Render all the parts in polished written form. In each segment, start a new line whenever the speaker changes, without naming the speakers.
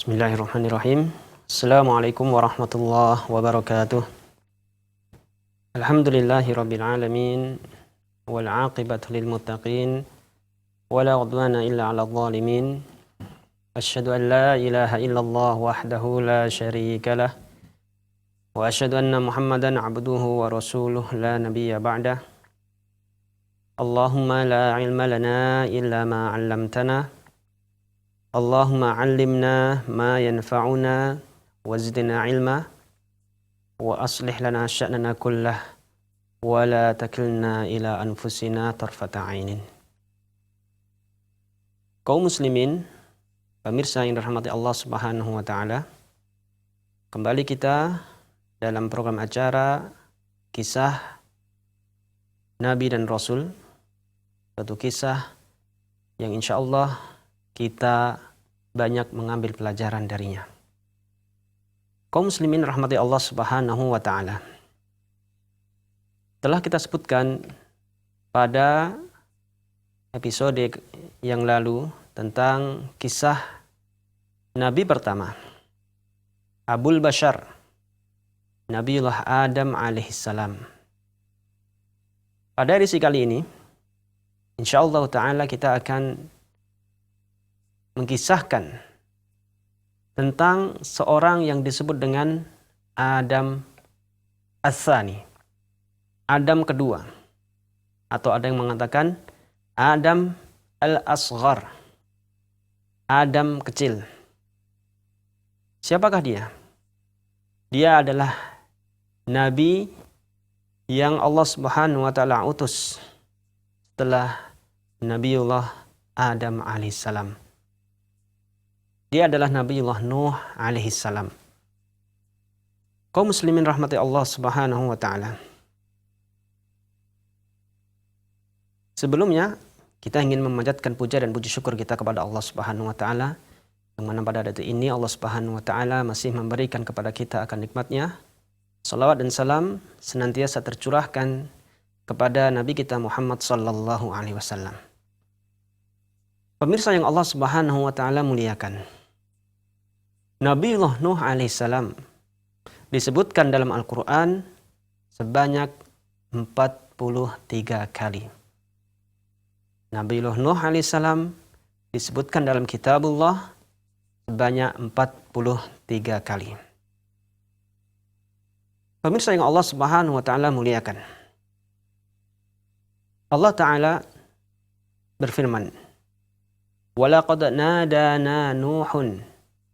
Bismillahirrahmanirrahim. Assalamualaikum warahmatullahi wabarakatuh. Alhamdulillahi rabbil alamin. Wal aqibatu lil muttaqin. Wala udwana illa 'alal zalimin. Asyhadu an la ilaha illallah wahdahu la syarika lah. Wa asyhadu anna Muhammadan 'abduhu wa rasuluh la nabiyya ba'dah. Allahumma la ilma lana illa ma 'allamtana. Allahumma 'allimna ma yanfa'una wazidna 'ilma wa aslih lana sya'nana kullah wa la takilna ila anfusina tarfata 'ainin. Kaum muslimin, pemirsa yang dirahmati Allah Subhanahu wa taala, kembali kita dalam program acara Kisah Nabi dan Rasul, satu kisah yang insyaallah kita banyak mengambil pelajaran darinya. Kaum muslimin rahmati Allah Subhanahu wa taala. Telah kita sebutkan pada episode yang lalu tentang kisah Nabi pertama, Abul Bashar, Nabiullah Adam alaihissalam. Pada edisi kali ini, insyaallah taala kita akan mengkisahkan tentang seorang yang disebut dengan Adam Ats-Tsani, Adam kedua, atau ada yang mengatakan Adam Al-Asghar, Adam kecil. Siapakah dia? Dia adalah Nabi yang Allah Subhanahu wa taala utus setelah Nabiullah Adam alaihissalam. Dia adalah Nabiullah Nuh alaihissalam. Kaum muslimin rahmati Allah Subhanahu wa taala. Sebelumnya kita ingin memanjatkan puja dan puji syukur kita kepada Allah Subhanahu wa taala, yang mana pada detik ini Allah Subhanahu wa taala masih memberikan kepada kita akan nikmatnya. Salawat dan salam senantiasa tercurahkan kepada Nabi kita Muhammad sallallahu alaihi wasallam. Pemirsa yang Allah Subhanahu wa taala muliakan, Nabiullah Nuh alaihissalam disebutkan dalam Al-Quran sebanyak 43 kali. Nabiullah Nuh alaihissalam disebutkan dalam Kitabullah sebanyak 43 kali. Pemirsa yang Allah Subhanahu wa taala muliakan, Allah taala berfirman, "Walaqad nadana Nuhun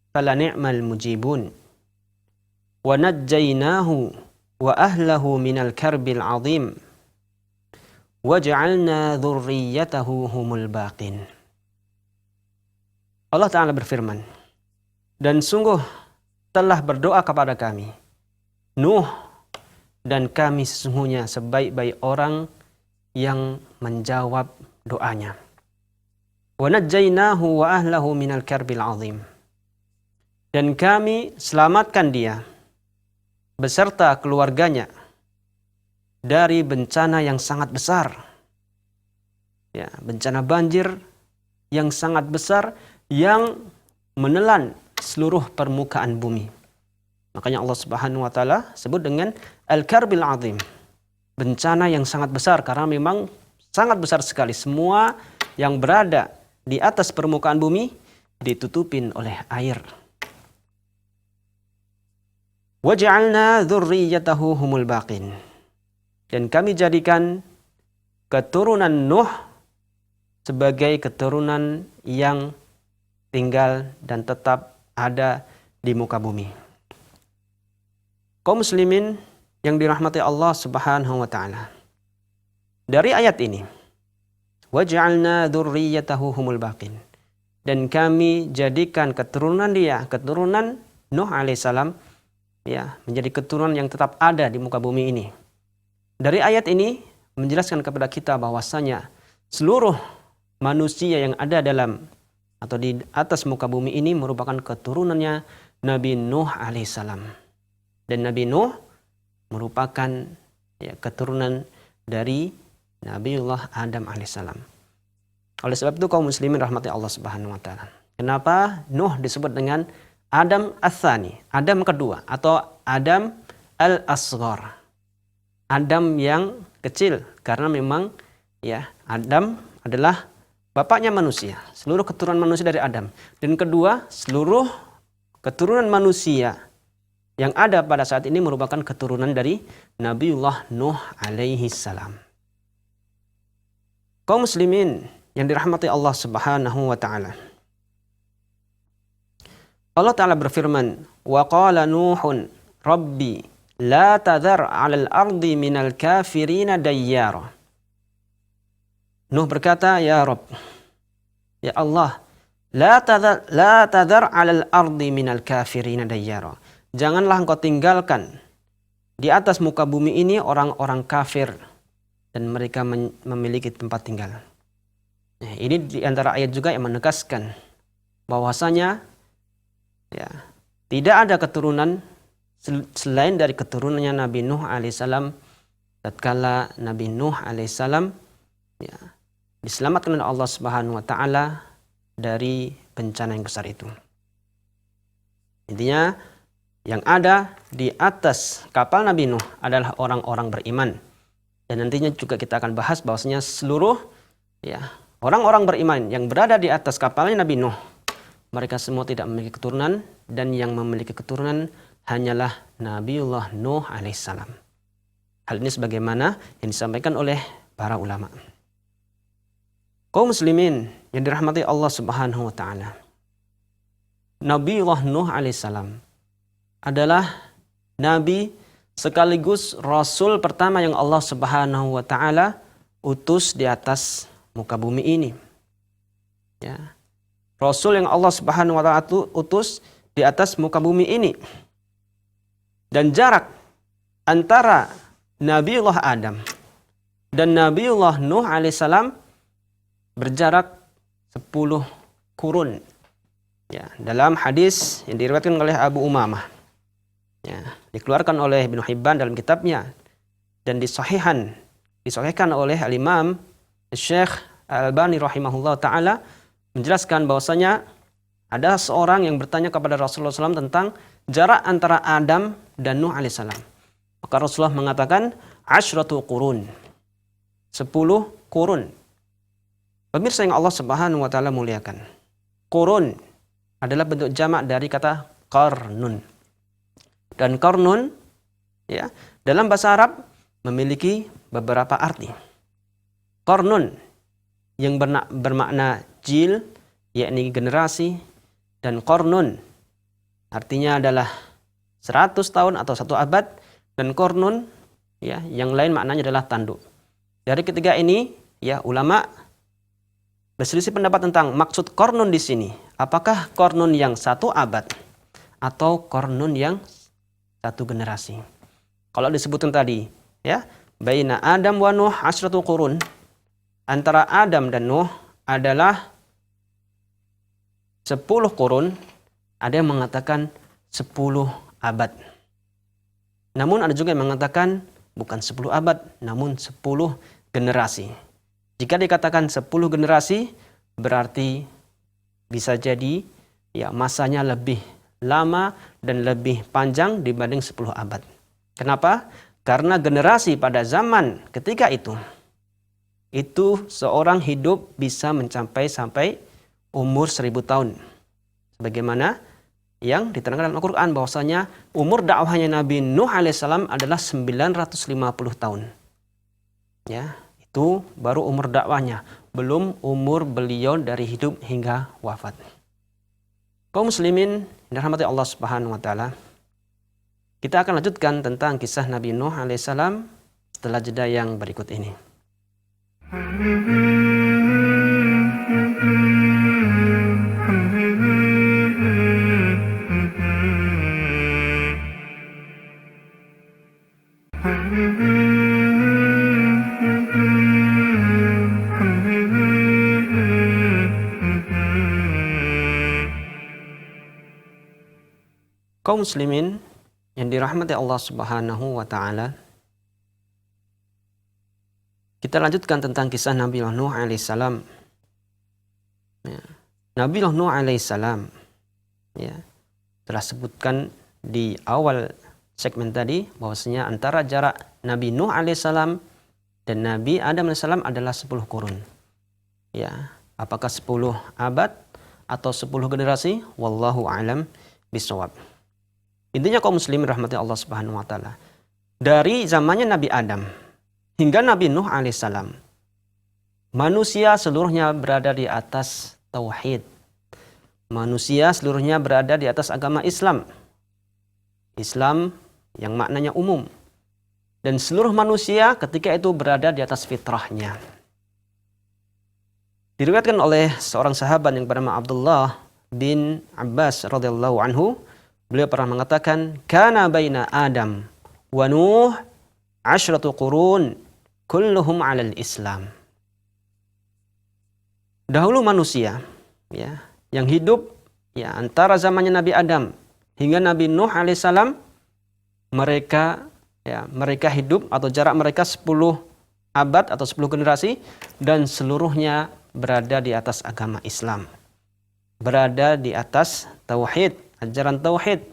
fala ni'mal mujibun wa najjaynahu wa ahlahu minal karbil azim wa ja'alna dzurriyyatahu humul baqin." Allah taala berfirman, dan sungguh telah berdoa kepada kami Nuh, dan kami sesungguhnya sebaik-baik orang yang menjawab doanya. Wa najjaynahu wa ahlahu minal karbil azim, dan kami selamatkan dia beserta keluarganya dari bencana yang sangat besar. Ya, bencana banjir yang sangat besar yang menelan seluruh permukaan bumi. Makanya Allah Subhanahu wa taala sebut dengan Al-Karbil Azim, bencana yang sangat besar, karena memang sangat besar sekali. Semua yang berada di atas permukaan bumi ditutupin oleh air. Waj'alna dzurriyyatahu humul baqin, dan kami jadikan keturunan Nuh sebagai keturunan yang tinggal dan tetap ada di muka bumi. Kaum muslimin yang dirahmati Allah Subhanahu wa taala, dari ayat ini, waj'alna dzurriyyatahu humul baqin, dan kami jadikan keturunan dia, keturunan Nuh alaihissalam, ya, menjadi keturunan yang tetap ada di muka bumi ini. Dari ayat ini menjelaskan kepada kita bahwasanya seluruh manusia yang ada dalam atau di atas muka bumi ini merupakan keturunannya Nabi Nuh alaihissalam. Dan Nabi Nuh merupakan, ya, keturunan dari Nabiullah Adam alaihissalam. Oleh sebab itu kaum muslimin rahmati Allah Subhanahu wa taala, kenapa Nuh disebut dengan Adam ats-tsani, Adam kedua atau Adam al-asghar. Adam yang kecil karena memang ya Adam adalah bapaknya manusia. Seluruh keturunan manusia dari Adam. Dan kedua, seluruh keturunan manusia yang ada pada saat ini merupakan keturunan dari Nabiullah Nuh alaihi salam. Kaum muslimin yang dirahmati Allah Subhanahu wa taala. Allah Ta'ala berfirman, "Wa qala Nuhun Rabbi la tadhar 'alal ardi minal kafirina dayyara." Nuh berkata, "Ya Rabb, ya Allah, la tadhar 'alal ardi minal kafirina dayyara." Janganlah engkau tinggalkan di atas muka bumi ini orang-orang kafir dan mereka memiliki tempat tinggal. Nah, ini di antara ayat juga yang menegaskan bahwasanya ya, tidak ada keturunan selain dari keturunannya Nabi Nuh alaihissalam tatkala Nabi Nuh alaihissalam ya, diselamatkan oleh Allah Subhanahu wa taala dari bencana yang besar itu. Intinya yang ada di atas kapal Nabi Nuh adalah orang-orang beriman. Dan nantinya juga kita akan bahas bahwasanya seluruh ya, orang-orang beriman yang berada di atas kapalnya Nabi Nuh, mereka semua tidak memiliki keturunan, dan yang memiliki keturunan hanyalah Nabiullah Nuh alaihissalam. Hal ini sebagaimana yang disampaikan oleh para ulama. Kaum muslimin yang dirahmati Allah Subhanahu wa taala. Nabiullah Nuh alaihissalam adalah nabi sekaligus rasul pertama yang Allah Subhanahu wa taala utus di atas muka bumi ini. Ya. Rasul yang Allah Subhanahu wa taala utus di atas muka bumi ini. Dan jarak antara Nabiullah Adam dan Nabiullah Nuh alaihissalam berjarak 10 kurun. Ya, dalam hadis yang diriwayatkan oleh Abu Umamah. Ya, dikeluarkan oleh Ibnu Hibban dalam kitabnya dan disahihkan oleh Al-Imam Syekh Al-Albani rahimahullah taala, menjelaskan bahwasanya ada seorang yang bertanya kepada Rasulullah SAW tentang jarak antara Adam dan Nuh alaihissalam. Maka Rasulullah mengatakan 10 qurun. 10 kurun. Pemirsa yang Allah Subhanahu wa taala muliakan. Qurun adalah bentuk jamak dari kata qarnun. Dan qarnun ya, dalam bahasa Arab memiliki beberapa arti. Qarnun yang bermakna jil, yakni generasi, dan qarnun artinya adalah 100 tahun atau 1 abad, dan qarnun ya, yang lain maknanya adalah tanduk. Dari ketiga ini ya, ulama berselisih pendapat tentang maksud qarnun di sini. Apakah qarnun yang 1 abad atau qarnun yang 1 generasi? Kalau disebutkan tadi ya, baina Adam wa Nuh 10 qurun, antara Adam dan Nuh adalah 10 kurun, ada yang mengatakan 10 abad. Namun ada juga yang mengatakan bukan 10 abad, namun 10 generasi. Jika dikatakan 10 generasi, berarti bisa jadi ya masanya lebih lama dan lebih panjang dibanding 10 abad. Kenapa? Karena generasi pada zaman ketika itu seorang hidup bisa sampai umur 1000 tahun. Sebagaimana yang diterangkan dalam Al-Quran bahwasanya umur dakwahnya Nabi Nuh alaihissalam adalah 950 tahun. Ya, itu baru umur dakwahnya, belum umur beliau dari hidup hingga wafat. Kaum muslimin yang dirahmati Allah Subhanahu wa taala, kita akan lanjutkan tentang kisah Nabi Nuh alaihissalam setelah jeda yang berikut ini. Kaum muslimin yang dirahmati Allah Subhanahu wa taala, kita lanjutkan tentang kisah Nabi Nuh alaihissalam. Ya. Nabi Nuh alaihissalam ya, telah sebutkan di awal segmen tadi bahwasanya antara jarak Nabi Nuh alaihissalam dan Nabi Adam alaihissalam adalah 10 kurun. Ya, apakah 10 abad atau 10 generasi? Wallahu a'lam bishawab. Intinya kaum muslimin rahmati Allah Subhanahu wa taala. Dari zamannya Nabi Adam hingga Nabi Nuh alaihissalam, manusia seluruhnya berada di atas tauhid. Manusia seluruhnya berada di atas agama Islam. Islam yang maknanya umum. Dan seluruh manusia ketika itu berada di atas fitrahnya. Diriwayatkan oleh seorang sahabat yang bernama Abdullah bin Abbas radhiyallahu anhu, beliau pernah mengatakan, "Kana baina Adam wa Nuh 'ashratu qurun kulluhum 'alal Islam." Dahulu manusia, ya, yang hidup ya antara zamannya Nabi Adam hingga Nabi Nuh alaihissalam, mereka hidup atau jarak mereka 10 abad atau 10 generasi dan seluruhnya berada di atas agama Islam. Berada di atas tauhid, ajaran tauhid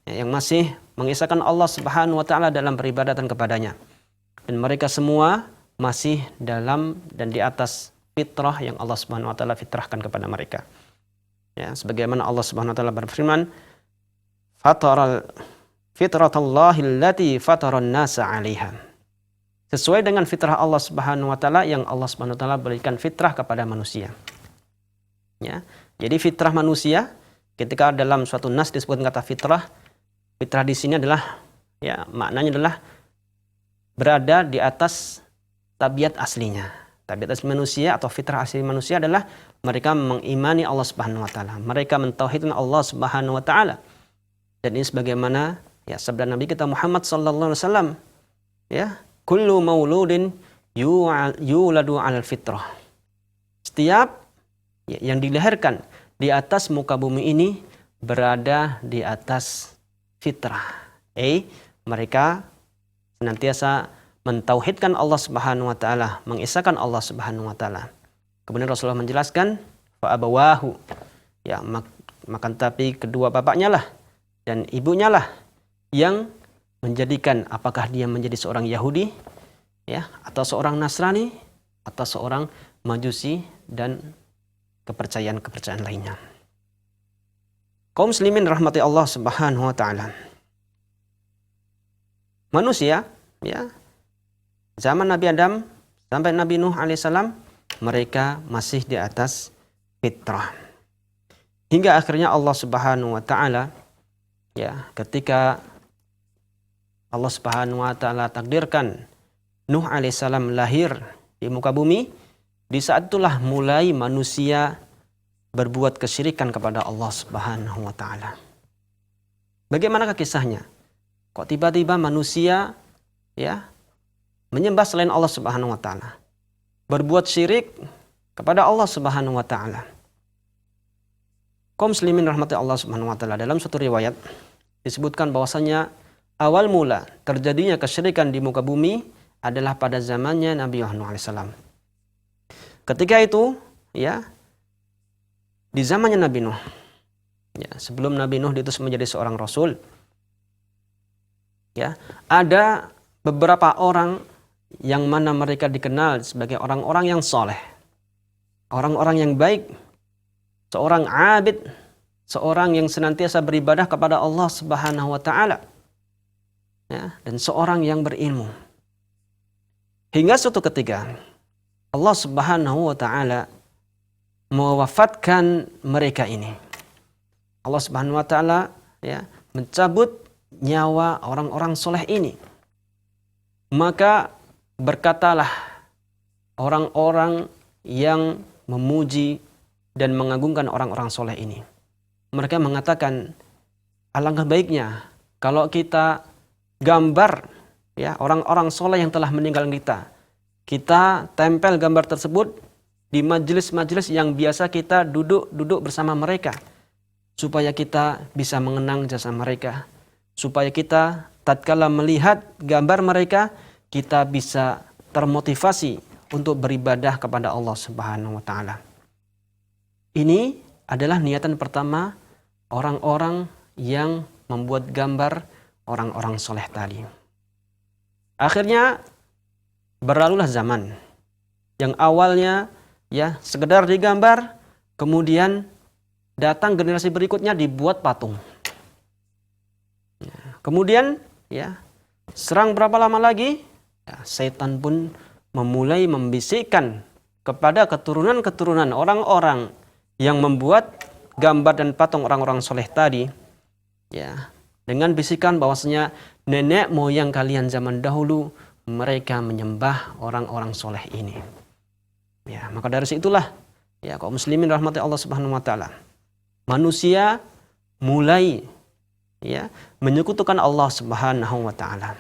ya, yang masih mengisahkan Allah Subhanahu wa taala dalam peribadatan kepadanya. Dan mereka semua masih dalam dan di atas fitrah yang Allah Subhanahu wa taala fitrahkan kepada mereka. Ya, sebagaimana Allah Subhanahu wa taala berfirman, fitratallahi allati fataran nasa 'alaiha. Sesuai dengan fitrah Allah Subhanahu wa taala yang Allah Subhanahu wa taala berikan fitrah kepada manusia. Ya. Jadi fitrah manusia ketika dalam suatu nas disebut kata fitrah, fitrah di sini adalah ya maknanya adalah berada di atas tabiat aslinya. Tabiat asli manusia atau fitrah asli manusia adalah mereka mengimani Allah Subhanahu wa taala. Mereka mentauhidkan Allah Subhanahu wa taala. Dan ini sebagaimana ya sabda Nabi kita Muhammad sallallahu alaihi wasallam, ya, kullu mauludin yuladu 'alal fitrah. Setiap ya, yang dilahirkan di atas muka bumi ini berada di atas fitrah. Mereka senantiasa mentauhidkan Allah Subhanahu wa taala, mengisahkan Allah Subhanahu wa taala. Kemudian Rasulullah menjelaskan fa abawahu, ya makan tapi kedua bapaknya lah dan ibunya lah yang menjadikan apakah dia menjadi seorang Yahudi ya atau seorang Nasrani atau seorang Majusi dan kepercayaan-kepercayaan lainnya. Kaum muslimin rahmati Allah Subhanahu wa taala. Manusia ya zaman Nabi Adam sampai Nabi Nuh alaihissalam mereka masih di atas fitrah. Hingga akhirnya Allah Subhanahu wa taala ya ketika Allah Subhanahu wa taala takdirkan Nuh alaihissalam lahir di muka bumi, di saat itulah mulai manusia berbuat kesyirikan kepada Allah Subhanahu wa taala. Bagaimanakah kisahnya? Kok tiba-tiba manusia ya menyembah selain Allah Subhanahu wa taala, berbuat syirik kepada Allah Subhanahu wa taala. Kaum muslimin rahmati Allah Subhanahu wa taala, dalam suatu riwayat disebutkan bahwasanya awal mula terjadinya kesyirikan di muka bumi adalah pada zamannya Nabi Nuh alaihissalam. Ketika itu ya di zamannya Nabi Nuh ya, sebelum Nabi Nuh diutus menjadi seorang rasul ya, ada beberapa orang yang mana mereka dikenal sebagai orang-orang yang soleh, orang-orang yang baik, seorang abid, seorang yang senantiasa beribadah kepada Allah Subhanahu wa taala, ya, dan seorang yang berilmu. Hingga suatu ketika Allah Subhanahu wa taala mewafatkan mereka ini. Allah Subhanahu wa taala ya mencabut nyawa orang-orang soleh ini. Maka berkatalah orang-orang yang memuji dan mengagungkan orang-orang soleh ini. Mereka mengatakan, alangkah baiknya kalau kita gambar ya orang-orang soleh yang telah meninggal kita. Kita tempel gambar tersebut di majelis-majelis yang biasa kita duduk bersama mereka. Supaya kita bisa mengenang jasa mereka. Supaya kita tatkala melihat gambar mereka, kita bisa termotivasi untuk beribadah kepada Allah Subhanahu wa taala. Ini adalah niatan pertama orang-orang yang membuat gambar orang-orang soleh tadi. Akhirnya berlalulah zaman yang awalnya ya sekedar digambar, kemudian datang generasi berikutnya dibuat patung. Kemudian ya serang berapa lama lagi? Ya, setan pun memulai membisikkan kepada keturunan-keturunan orang-orang yang membuat gambar dan patung orang-orang soleh tadi, ya, dengan bisikan bahwasanya nenek moyang kalian zaman dahulu mereka menyembah orang-orang soleh ini. Ya, maka dari situlah ya kaum muslimin rahmati Allah Subhanahu wa taala, manusia mulai ya menyekutukan Allah Subhanahu wa taala.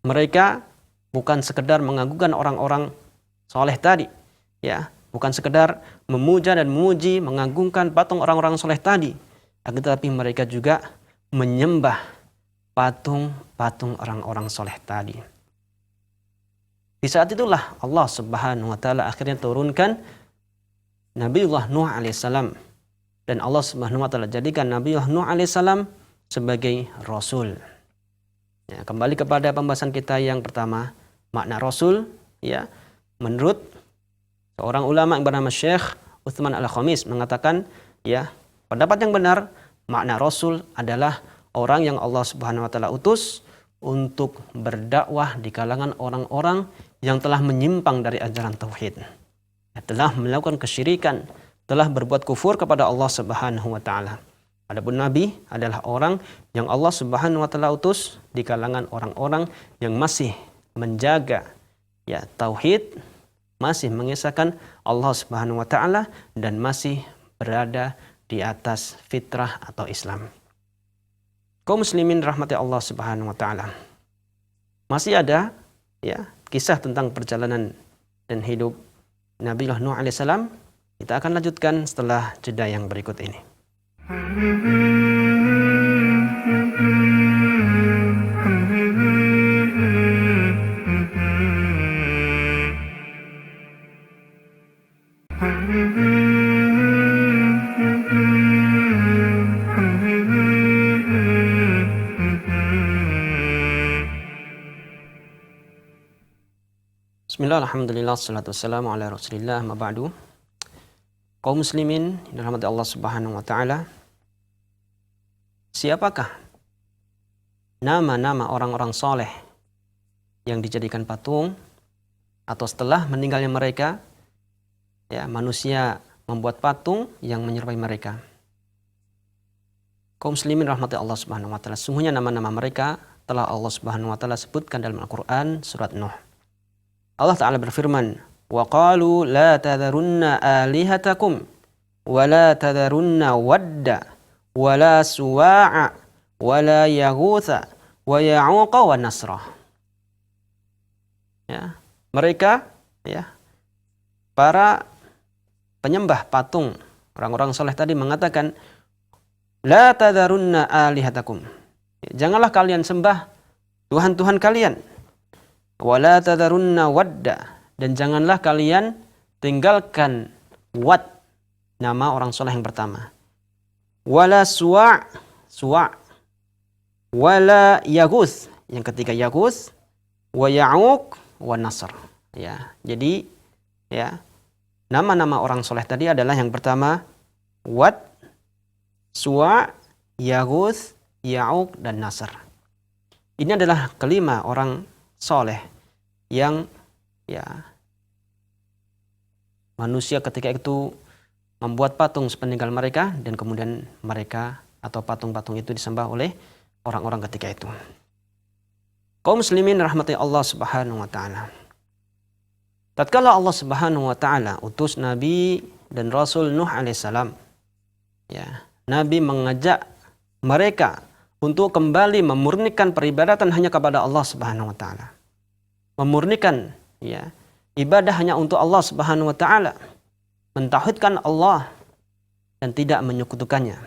Mereka bukan sekedar mengagungkan orang-orang soleh tadi, ya, bukan sekedar memuja dan memuji, mengagungkan patung orang-orang soleh tadi, akan tetapi mereka juga menyembah patung-patung orang-orang soleh tadi. Di saat itulah Allah Subhanahu wa taala akhirnya turunkan Nabiullah Nuh alaihissalam, dan Allah Subhanahu wa taala jadikan Nabiullah Nuh alaihissalam sebagai rasul. Ya, kembali kepada pembahasan kita yang pertama, makna rasul, ya, menurut seorang ulama yang bernama Syekh Utsman Al-Khamis mengatakan, ya, pendapat yang benar makna rasul adalah orang yang Allah Subhanahu wa taala utus untuk berdakwah di kalangan orang-orang yang telah menyimpang dari ajaran tauhid, telah melakukan kesyirikan, telah berbuat kufur kepada Allah Subhanahu wa taala. Adapun nabi adalah orang yang Allah Subhanahu wa taala utus di kalangan orang-orang yang masih menjaga ya tauhid, masih mengesahkan Allah Subhanahu wa taala dan masih berada di atas fitrah atau Islam. Kaum muslimin rahmati Allah Subhanahu wa taala. Masih ada ya kisah tentang perjalanan dan hidup Nabiullah Nuh alaihissalam. Kita akan lanjutkan setelah jeda yang berikut ini. Bismillah, alhamdulillah, salatu wassalamu ala rasulillah, ma ba'du. Kaum muslimin yang dirahmati Allah Subhanahu wa taala, siapakah nama-nama orang-orang soleh yang dijadikan patung atau setelah meninggalnya mereka ya manusia membuat patung yang menyerupai mereka? Kaum muslimin rahmati Allah Subhanahu wa taala, sungguhnya nama-nama mereka telah Allah Subhanahu wa taala sebutkan dalam Al-Qur'an surat Nuh. Allah Ta'ala berfirman, wa qalu la tadharunna alihatakum wa la tadharunna wadda wa la suwa'a wa la yaghutha wa ya'uqa wa nasra. Ya, mereka ya para penyembah patung orang-orang soleh tadi mengatakan la tadharunna alihatakum, janganlah kalian sembah Tuhan-Tuhan kalian. Wala tadharunna wadda, dan janganlah kalian tinggalkan Wad, nama orang soleh yang pertama. Wala suwa', wala yaguth, yang ketiga yaguth, wa ya'uq wa nasr. Ya, jadi ya nama-nama orang soleh tadi adalah yang pertama Wad, Suwa', Yaguth, Ya'uq, dan Nasr. Ini adalah kelima orang soleh yang ya manusia ketika itu membuat patung sepeninggal mereka, dan kemudian mereka atau patung-patung itu disembah oleh orang-orang ketika itu. Kaum muslimin rahmati Allah Subhanahu wa taala, tatkala Allah Subhanahu wa taala utus Nabi dan Rasul Nuh alaihissalam, ya, Nabi mengajak mereka untuk kembali memurnikan peribadatan hanya kepada Allah Subhanahu wa taala. Memurnikan ya ibadah hanya untuk Allah Subhanahu wa taala, mentauhidkan Allah dan tidak menyekutukannya.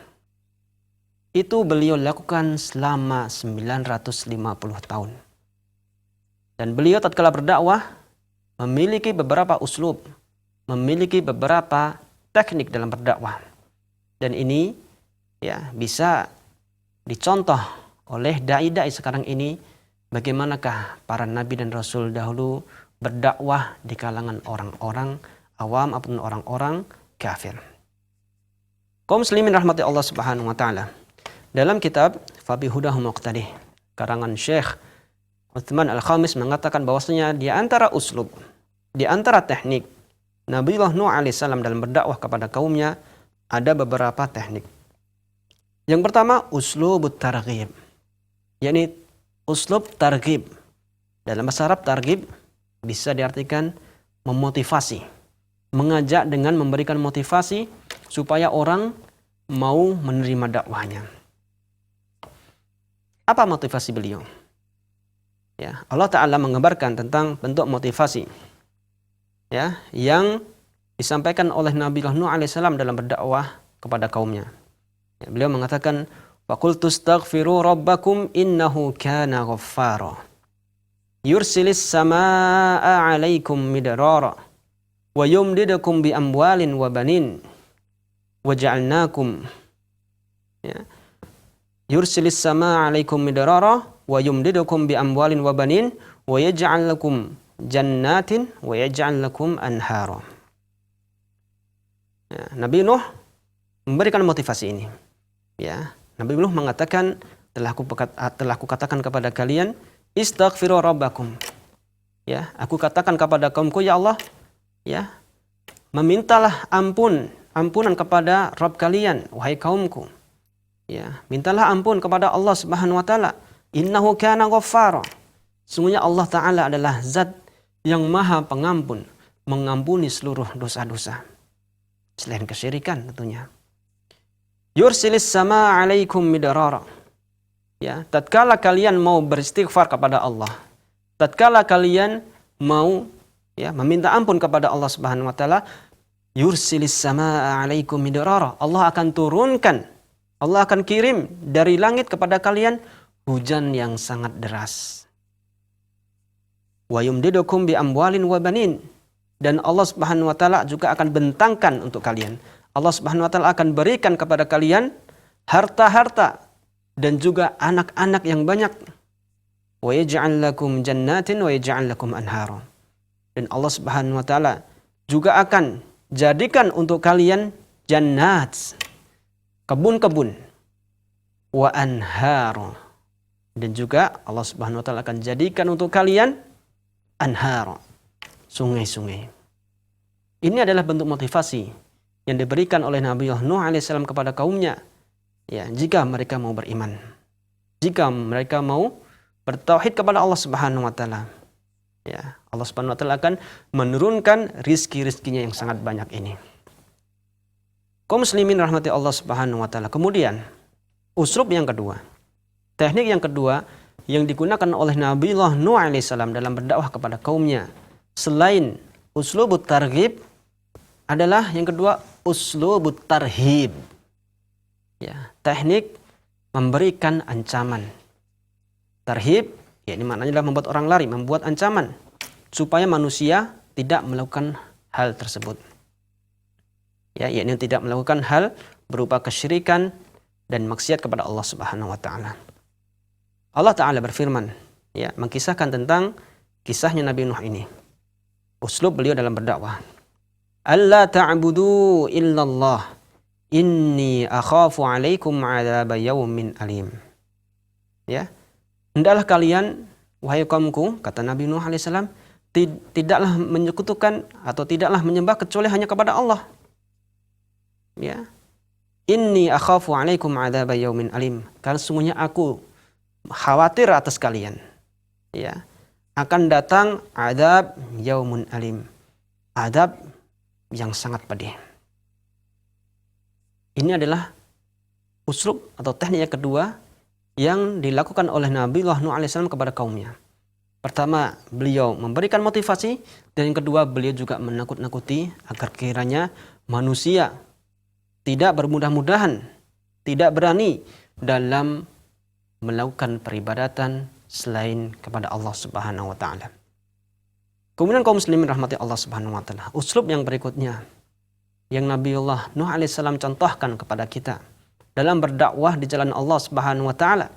Itu beliau lakukan selama 950 tahun. Dan beliau tatkala berdakwah memiliki beberapa uslub, memiliki beberapa teknik dalam berdakwah. Dan ini ya bisa dicontoh oleh dai-dai sekarang ini, bagaimanakah para nabi dan rasul dahulu berdakwah di kalangan orang-orang awam ataupun orang-orang kafir. Kaum muslimin rahmati Allah Subhanahu wa taala. Dalam kitab Fabihudahu Muqtadih karangan Syekh Utsman Al-Khamis mengatakan bahwasanya di antara uslub, di antara teknik Nabiullah Nuh alaihissalam dalam berdakwah kepada kaumnya ada beberapa teknik. Yang pertama, uslubut targhib, yakni uslub targhib. Dalam bahasa Arab targhib bisa diartikan memotivasi, mengajak dengan memberikan motivasi supaya orang mau menerima dakwahnya. Apa motivasi beliau? Ya, Allah Ta'ala mengabarkan tentang bentuk motivasi ya, yang disampaikan oleh Nabi Nuh alaihissalam dalam berdakwah kepada kaumnya. Ya, beliau mengatakan, "Faqultu astaghfiru rabbakum innahu kana ghaffara. Yursilis samaa'a 'alaikum midrara wa yumdidukum bi amwalin wa banin wa ja'alnakum." Ya. Yursilis samaa'a 'alaikum midrara wa yumdidukum bi amwalin wa banin wa yaj'al lakum jannatin wa yaj'al lakum anhara. Ya, Nabi Nuh memberikan motivasi ini. Ya, Nabi Nuh mengatakan, telah aku katakan kepada kalian, istaghfiru rabbakum. Ya, aku katakan kepada kaumku, ya Allah, ya, memintalah ampunan kepada Rabb kalian, wahai kaumku. Ya, mintalah ampun kepada Allah Subhanahu wa taala. Innahu kana ghaffara. Sungguhnya Allah Ta'ala adalah zat yang maha pengampun, mengampuni seluruh dosa-dosa. Selain kesyirikan tentunya. Yursilis sama alaikum midrara. Ya, tatkala kalian mau beristighfar kepada Allah, tatkala kalian mau ya meminta ampun kepada Allah Subhanahu wa taala, yursilis sama alaikum midrara. Allah akan turunkan, Allah akan kirim dari langit kepada kalian hujan yang sangat deras. Wa yumdidukum bi amwalin wa banin. Dan Allah Subhanahu wa taala juga akan bentangkan untuk kalian. Allah Subhanahu wa taala akan berikan kepada kalian harta-harta dan juga anak-anak yang banyak. Wa yaj'al lakum jannatin wa yaj'al lakum anhara. Dan Allah Subhanahu wa taala juga akan jadikan untuk kalian jannat, kebun-kebun, wa anhara. Dan juga Allah Subhanahu wa taala akan jadikan untuk kalian anhar, sungai-sungai. Ini adalah bentuk motivasi yang diberikan oleh Nabi Nuh alaihissalam kepada kaumnya. Ya, jika mereka mau beriman, jika mereka mau bertauhid kepada Allah Subhanahu wa taala. Ya, Allah Subhanahu wa taala akan menurunkan rizki-rizkinya yang sangat banyak ini. Kaum muslimin rahmati Allah Subhanahu wa taala. Kemudian, uslub yang kedua. Teknik yang kedua yang digunakan oleh Nabi Nuh alaihissalam dalam berdakwah kepada kaumnya, selain uslubut targhib, adalah yang kedua uslubut tarhib. Ya, teknik memberikan ancaman. Tarhib, ya ini maknanya adalah membuat orang lari, membuat ancaman supaya manusia tidak melakukan hal tersebut. Ya, yakni tidak melakukan hal berupa kesyirikan dan maksiat kepada Allah Subhanahu wa taala. Allah Ta'ala berfirman, ya, mengkisahkan tentang kisahnya Nabi Nuh ini. Uslub beliau dalam berdakwah. Alla ta'budu illallah, inni akhafu alaikum adzab yaumin alim. Ya, hendaklah kalian, wahai kaumku, kata Nabi Nuh alaihissalam, tidaklah menyekutukan atau tidaklah menyembah kecuali hanya kepada Allah. Ya, inni akhafu alaikum adzab yaumin alim. Karena sungguhnya aku khawatir atas kalian, ya, akan datang adab yaumun alim, adab yang sangat pedih. Ini adalah uslub atau teknik yang kedua yang dilakukan oleh Nabi Nuh alaihissalam kepada kaumnya. Pertama, beliau memberikan motivasi, dan yang kedua, beliau juga menakut-nakuti agar kiranya manusia tidak bermudah-mudahan, tidak berani dalam melakukan peribadatan selain kepada Allah Subhanahu wa taala. Kemudian kaum muslimin rahmati Allah Subhanahu wa taala. Uslub yang berikutnya yang Nabiullah Nuh alaihissalam contohkan kepada kita dalam berdakwah di jalan Allah Subhanahu wa taala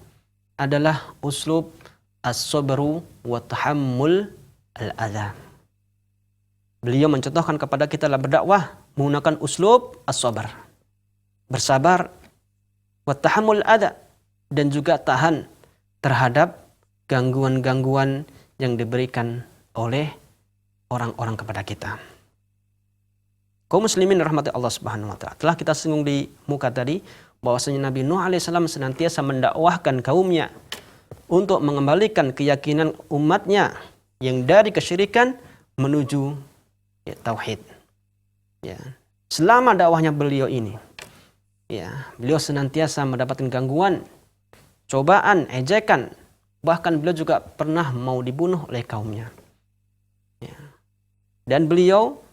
adalah uslub as-sabru wa tahammul al-adha. Beliau mencontohkan kepada kita dalam berdakwah menggunakan uslub as-sabar. Bersabar wa tahammul adha, dan juga tahan terhadap gangguan-gangguan yang diberikan oleh orang-orang kepada kita. Kaum muslimin rahmati Allah Subhanahu wa taala. Telah kita singgung di muka tadi bahwasanya Nabi Nuh alaihissalam senantiasa mendakwahkan kaumnya untuk mengembalikan keyakinan umatnya yang dari kesyirikan menuju tauhid. Ya. Selama dakwahnya beliau ini, ya, beliau senantiasa mendapatkan gangguan, cobaan, ejekan, bahkan beliau juga pernah mau dibunuh oleh kaumnya. Ya. Dan beliau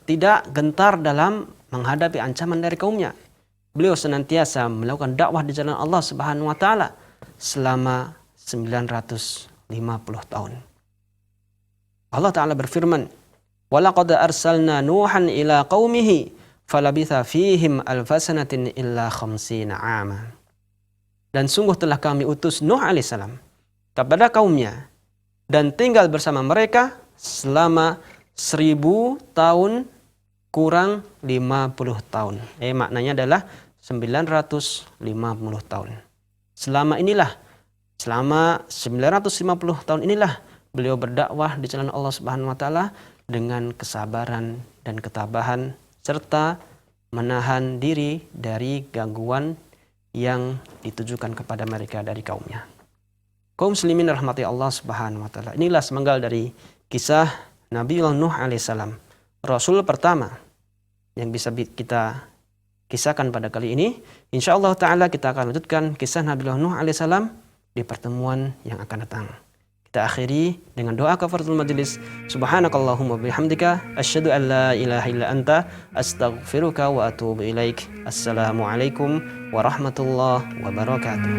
tidak gentar dalam menghadapi ancaman dari kaumnya. Beliau senantiasa melakukan dakwah di jalan Allah Subhanahu wa taala selama 950 tahun. Allah taala berfirman, "Wa laqad arsalna Nuhan ila qaumihi falabitha fihim alfasanatin illa khamsina 'ama." Dan sungguh telah kami utus Nuh alaihissalam kepada kaumnya dan tinggal bersama mereka selama 1000 tahun kurang 50 tahun. Maknanya adalah 950 tahun. Selama 950 tahun inilah beliau berdakwah di jalan Allah Subhanahu wa taala dengan kesabaran dan ketabahan serta menahan diri dari gangguan yang ditujukan kepada mereka dari kaumnya. Kaum muslimin rahmati Allah Subhanahu wa taala. Inilah semenggal dari kisah Nabiullah Nuh alaihissalam, Rasul pertama yang bisa kita kisahkan pada kali ini. Insyaallah ta'ala kita akan lanjutkan kisah Nabiullah Nuh alaihissalam di pertemuan yang akan datang. Kita akhiri dengan doa kafaratul majlis. Subhanakallahumma bihamdika asyhadu an la ilaha illa anta astaghfiruka wa atubu ilaik. Assalamualaikum warahmatullahi wabarakatuh.